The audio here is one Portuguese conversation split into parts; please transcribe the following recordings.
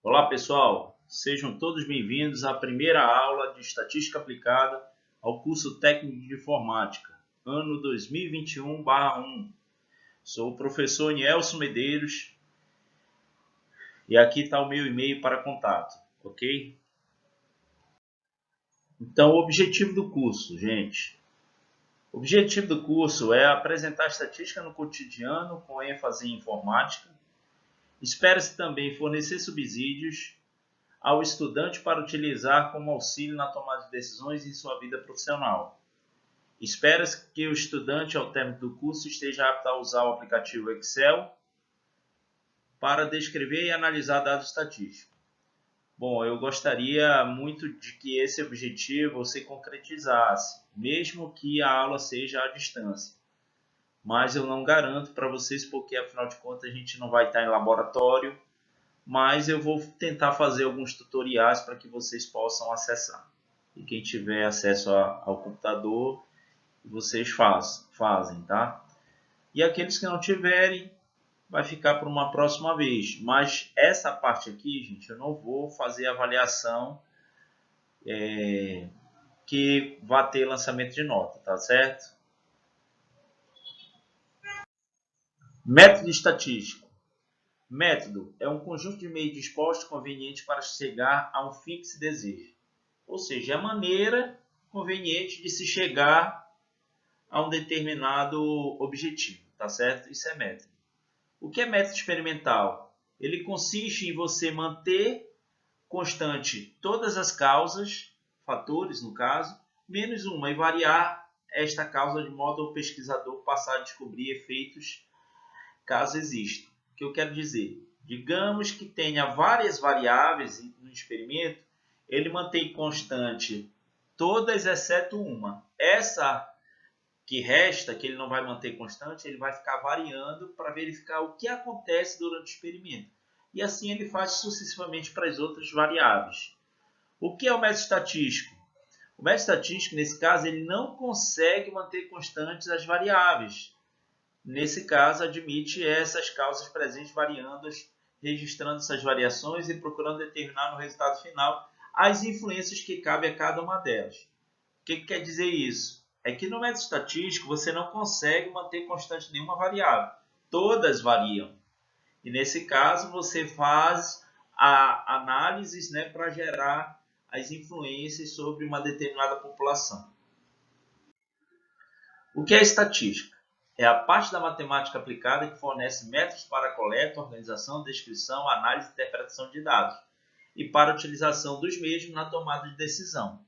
Olá pessoal, sejam todos bem-vindos à primeira aula de Estatística Aplicada ao curso Técnico de Informática, ano 2021/1. Sou o professor Nielson Medeiros e aqui está o meu e-mail para contato, ok? Então, o objetivo do curso, gente. O objetivo do curso é apresentar estatística no cotidiano com ênfase em informática. Espera-se também fornecer subsídios ao estudante para utilizar como auxílio na tomada de decisões em sua vida profissional. Espera-se que o estudante, ao término do curso, esteja apto a usar o aplicativo Excel para descrever e analisar dados estatísticos. Bom, eu gostaria muito de que esse objetivo se concretizasse, mesmo que a aula seja à distância. Mas eu não garanto para vocês, porque afinal de contas a gente não vai estar em laboratório, mas eu vou tentar fazer alguns tutoriais para que vocês possam acessar. E quem tiver acesso ao computador, vocês fazem, tá? E aqueles que não tiverem, vai ficar para uma próxima vez. Mas essa parte aqui, gente, eu não vou fazer avaliação que vai ter lançamento de nota, tá certo? Método estatístico. Método é um conjunto de meios dispostos convenientes para chegar a um fim que se deseja. Ou seja, é a maneira conveniente de se chegar a um determinado objetivo, tá certo? Isso é método. O que é método experimental? Ele consiste em você manter constante todas as causas, fatores no caso, menos uma, e variar esta causa de modo ao pesquisador passar a descobrir efeitos caso exista. O que eu quero dizer? Digamos que tenha várias variáveis no experimento, ele mantém constante todas exceto uma. Essa que resta, que ele não vai manter constante, ele vai ficar variando para verificar o que acontece durante o experimento. E assim ele faz sucessivamente para as outras variáveis. O que é o método estatístico? O método estatístico, nesse caso, ele não consegue manter constantes as variáveis. Nesse caso, admite essas causas presentes variando, registrando essas variações e procurando determinar no resultado final as influências que cabem a cada uma delas. O que quer dizer isso? É que no método estatístico você não consegue manter constante nenhuma variável. Todas variam. E nesse caso você faz análises, né, para gerar as influências sobre uma determinada população. O que é estatística? É a parte da matemática aplicada que fornece métodos para a coleta, organização, descrição, análise e interpretação de dados e para a utilização dos mesmos na tomada de decisão.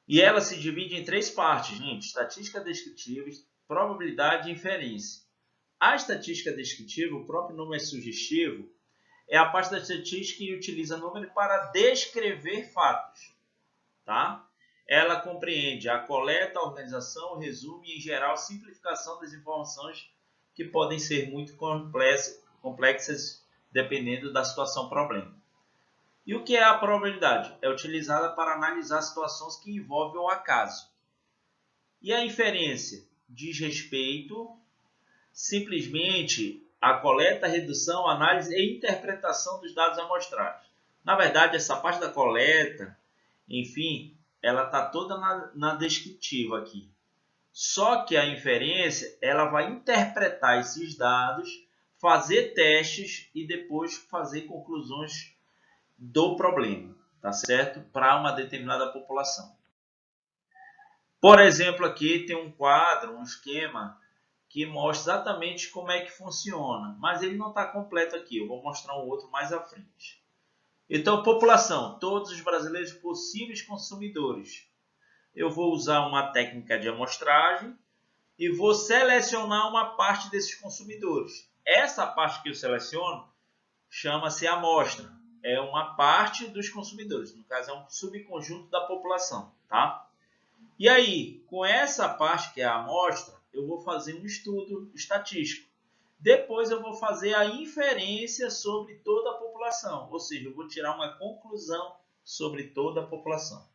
E ela se divide em três partes, gente: estatística descritiva, probabilidade e inferência. A estatística descritiva, o próprio nome é sugestivo, é a parte da estatística que utiliza número para descrever fatos, tá? Ela compreende a coleta, a organização, o resumo e, em geral, simplificação das informações que podem ser muito complexas dependendo da situação problema. E o que é a probabilidade? É utilizada para analisar situações que envolvem o acaso. E a inferência diz respeito simplesmente à coleta, redução, análise e interpretação dos dados amostrados. Na verdade, essa parte da coleta, enfim, ela está toda na descritiva aqui. Só que a inferência, ela vai interpretar esses dados, fazer testes e depois fazer conclusões do problema, tá certo? Para uma determinada população. Por exemplo, aqui tem um quadro, um esquema que mostra exatamente como é que funciona, mas ele não está completo aqui. Eu vou mostrar um outro mais à frente. Então, população, todos os brasileiros possíveis consumidores. Eu vou usar uma técnica de amostragem e vou selecionar uma parte desses consumidores. Essa parte que eu seleciono chama-se amostra. É uma parte dos consumidores, no caso é um subconjunto da população, tá? E aí, com essa parte que é a amostra, eu vou fazer um estudo estatístico. Depois eu vou fazer a inferência sobre toda a população, ou seja, eu vou tirar uma conclusão sobre toda a população,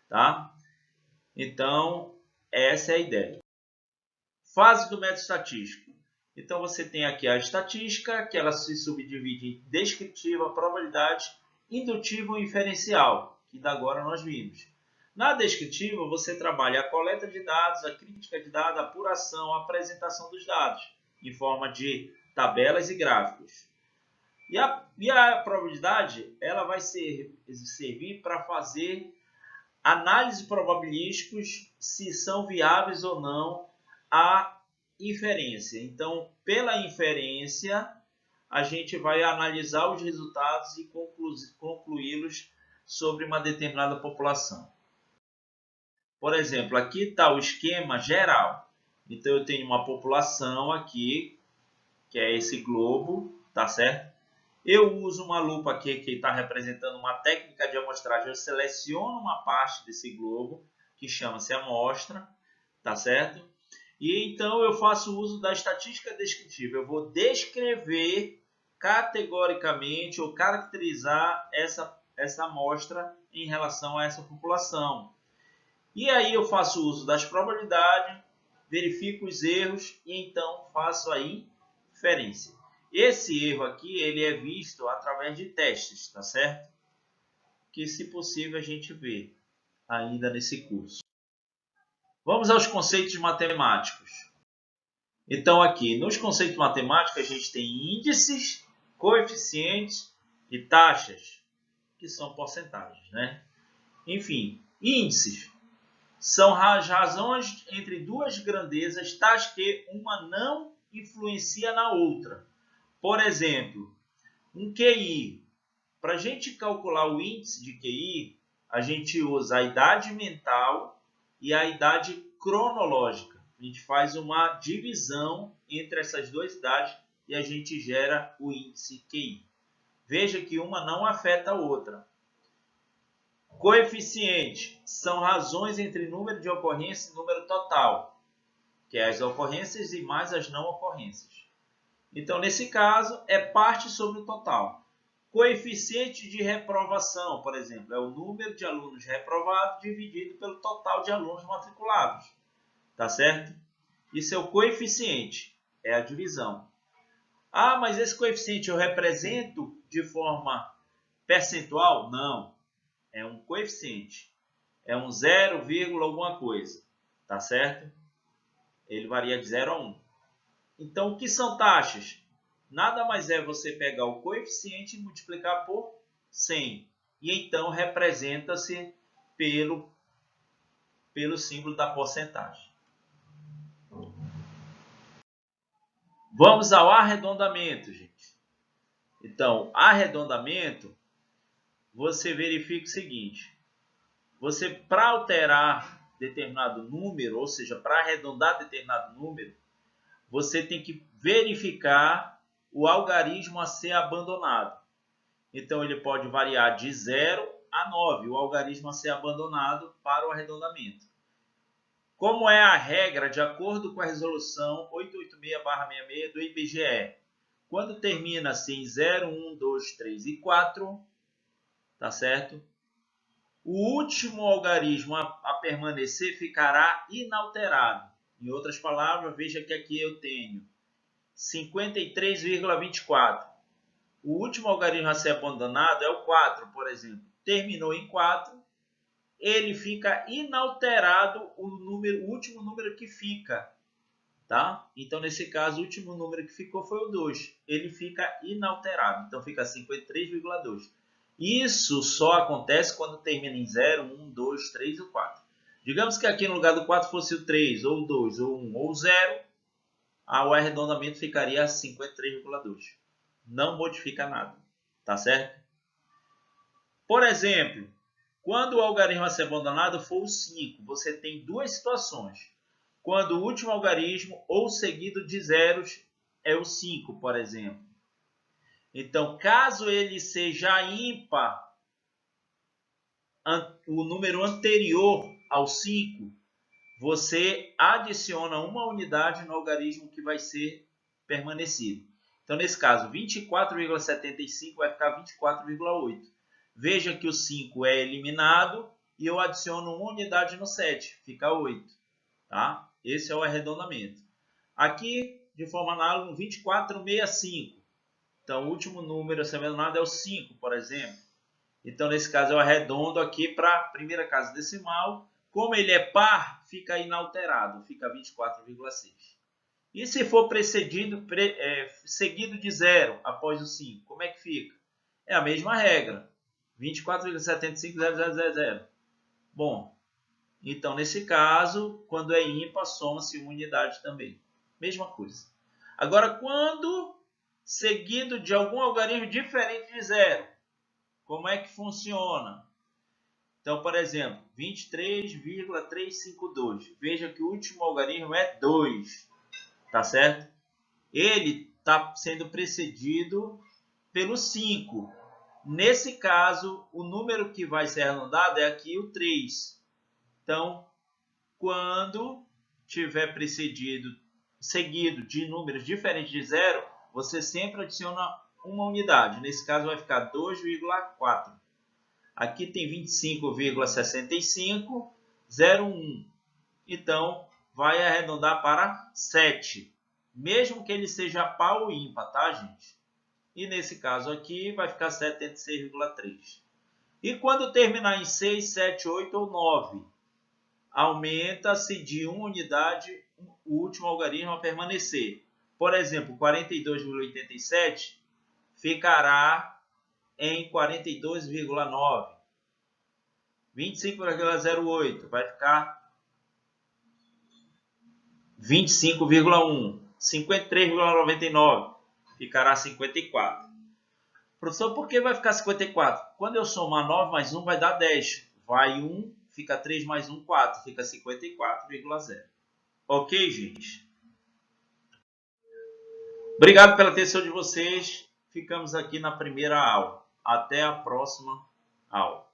tá? Então, essa é a ideia. Fase do método estatístico. Então, você tem aqui a estatística, que ela se subdivide em descritiva, probabilidade, indutiva ou inferencial, que da agora nós vimos. Na descritiva, você trabalha a coleta de dados, a crítica de dados, a apuração, a apresentação dos dados, em forma de tabelas e gráficos. E a probabilidade, ela vai servir para fazer análise probabilísticos, se são viáveis ou não a inferência. Então, pela inferência, a gente vai analisar os resultados e concluí-los sobre uma determinada população. Por exemplo, aqui está o esquema geral. Então, eu tenho uma população aqui, que é esse globo, tá certo? Eu uso uma lupa aqui que está representando uma técnica de amostragem. Eu seleciono uma parte desse globo, que chama-se amostra, tá certo? E então eu faço uso da estatística descritiva. Eu vou descrever categoricamente ou caracterizar essa amostra em relação a essa população. E aí eu faço uso das probabilidades, verifico os erros e então faço a inferência. Esse erro aqui, ele é visto através de testes, tá certo? Que, se possível, a gente vê ainda nesse curso. Vamos aos conceitos matemáticos. Então, aqui, nos conceitos matemáticos, a gente tem índices, coeficientes e taxas, que são porcentagens, né? Enfim, índices são as razões entre duas grandezas, tais que uma não influencia na outra. Por exemplo, um QI. Para a gente calcular o índice de QI, a gente usa a idade mental e a idade cronológica. A gente faz uma divisão entre essas duas idades e a gente gera o índice QI. Veja que uma não afeta a outra. Coeficiente são razões entre número de ocorrências e número total, que é as ocorrências e mais as não ocorrências. Então, nesse caso, é parte sobre o total. Coeficiente de reprovação, por exemplo, é o número de alunos reprovados dividido pelo total de alunos matriculados. Tá certo? Isso é o coeficiente, é a divisão. Ah, mas esse coeficiente eu represento de forma percentual? Não, é um coeficiente. É um 0, alguma coisa. Tá certo? Ele varia de 0 a 1. Então, o que são taxas? Nada mais é você pegar o coeficiente e multiplicar por 100. E então representa-se pelo símbolo da porcentagem. Vamos ao arredondamento, gente. Então, arredondamento, você verifica o seguinte. Você, para alterar determinado número, ou seja, para arredondar determinado número, você tem que verificar o algarismo a ser abandonado. Então, ele pode variar de 0 a 9, o algarismo a ser abandonado para o arredondamento. Como é a regra, de acordo com a resolução 886/66 do IBGE, quando termina-se em 0, 1, 2, 3 e 4, tá certo? O último algarismo a permanecer ficará inalterado. Em outras palavras, veja que aqui eu tenho 53,24. O último algarismo a ser abandonado é o 4, por exemplo. Terminou em 4, ele fica inalterado o último número que fica. Tá? Então, nesse caso, o último número que ficou foi o 2. Ele fica inalterado. Então, fica 53,2. Isso só acontece quando termina em 0, 1, 2, 3 ou 4. Digamos que aqui no lugar do 4 fosse o 3, ou o 2, ou 1, ou 0. O arredondamento ficaria a 53,2. Não modifica nada. Tá certo? Por exemplo, quando o algarismo a ser abandonado for o 5, você tem duas situações. Quando o último algarismo ou seguido de zeros é o 5, por exemplo. Então, caso ele seja ímpar, o número anterior ao 5, você adiciona uma unidade no algarismo que vai ser permanecido. Então, nesse caso, 24,75 vai ficar 24,8. Veja que o 5 é eliminado e eu adiciono uma unidade no 7, fica 8. Tá? Esse é o arredondamento. Aqui de forma análoga, 2465. Então, o último número a ser mencionado é o 5, por exemplo. Então, nesse caso, eu arredondo aqui para a primeira casa decimal. Como ele é par, fica inalterado, fica 24,6. E se for seguido de 0 após o 5, como é que fica? É a mesma regra, 24,75000. Bom, então, nesse caso, quando é ímpar, soma-se uma unidade também. Mesma coisa. Agora, quando seguido de algum algarismo diferente de 0, como é que funciona? Então, por exemplo, 23,352. Veja que o último algarismo é 2, tá certo? Ele está sendo precedido pelo 5. Nesse caso, o número que vai ser arredondado é aqui o 3. Então, quando tiver seguido de números diferentes de 0, você sempre adiciona uma unidade. Nesse caso, vai ficar 2,4. Aqui tem 25,6501. Então, vai arredondar para 7. Mesmo que ele seja par ou ímpar, tá, gente? E nesse caso aqui, vai ficar 76,3. E quando terminar em 6, 7, 8 ou 9, aumenta-se de uma unidade o último algarismo a permanecer. Por exemplo, 42,87 ficará em 42,9. 25,08 vai ficar 25,1. 53,99 ficará 54. Professor, por que vai ficar 54? Quando eu somar 9 mais 1 vai dar 10. Vai 1, fica 3 mais 1, 4. Fica 54,0. Ok, gente? Obrigado pela atenção de vocês. Ficamos aqui na primeira aula. Até a próxima aula.